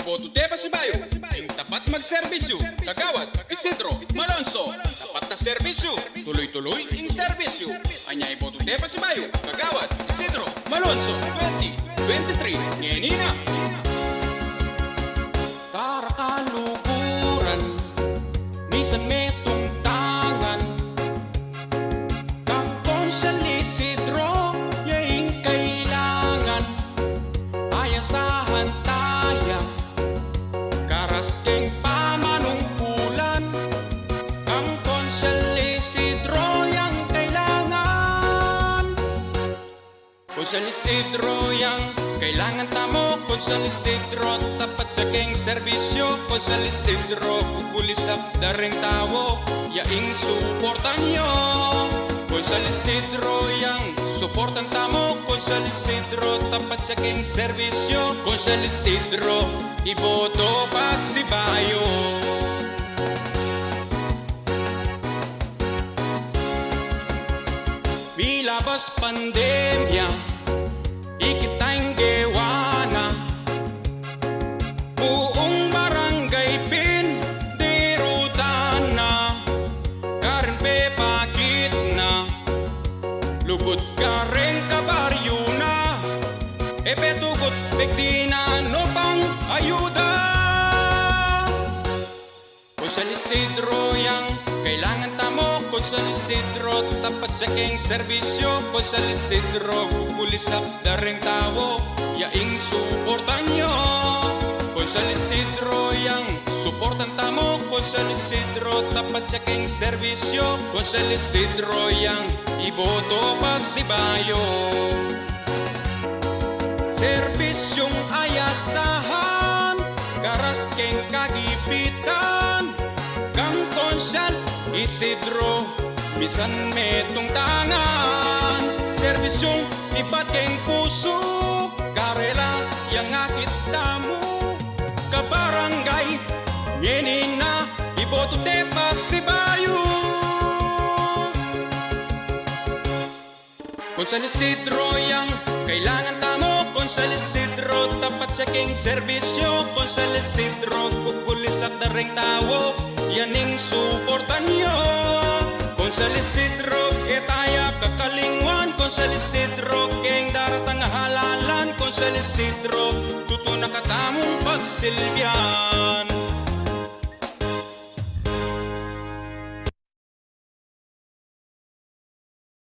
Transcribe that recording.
Iboto de Pasibayo, yung tapat magserbisyo, Kagawad Isidro Malonzo, tapat na serbisyo, tuloy-tuloy yung serbisyo. Anya Iboto de Pasibayo, Kagawad Isidro Malonzo 2023, ngenina. Tara kalukuran, nisan metong tangan, kang Konsel Isidro, yaing kailangan, ayasahan taya, karas keng pamanungkulan, kang Konsel Isidro, yang kailangan. Konsel Isidro, yang kailangan tamo, Konsel Isidro, tapat sa keng serbisyo, Konsel Isidro, kukulisap daring tawo, yaing suportan nyo. Konsel Isidro, yang suportan tamo, Konsel Isidro, tapat sa keng serbisyo, Konsel Isidro, Iboto Pasibayo. Bilabas pandemya, ikitang gewana, buong barangay pindirudana, karin pe pakit na, lugod kareng kabaryo na, epetugot pekdi na no pang ayuda. Konsel Isidro, yang kailangan tamo, Konsel Isidro, tapat sa keng serbisyo, Konsel Isidro, kukulisap daring tawo, yaing suportan nyo. Konsel Isidro, yang suportan tamo, Konsel Isidro, tapat sa keng serbisyo, Konsel Isidro, yang Iboto Pasibayo. Serbisyong ayasahan, karas keng kagipitan, kang Konsel Isidro, bisan metong tangan, serbisyong ibat keng puso, karela yang akit tamo, kabarangay ngenina, Iboto de Pasibayo. Konsel Isidro, yang kailangan tamo, Konsel Isidro, tapat sa keng serbisyo, Konsel Isidro, kukulisap daring tawo, yaning suportan nyo. Konsel Isidro, etaya kakalingwan, Konsel Isidro, keng daratang halalan, Konsel Isidro, tuto nakatamong pagsilbihan.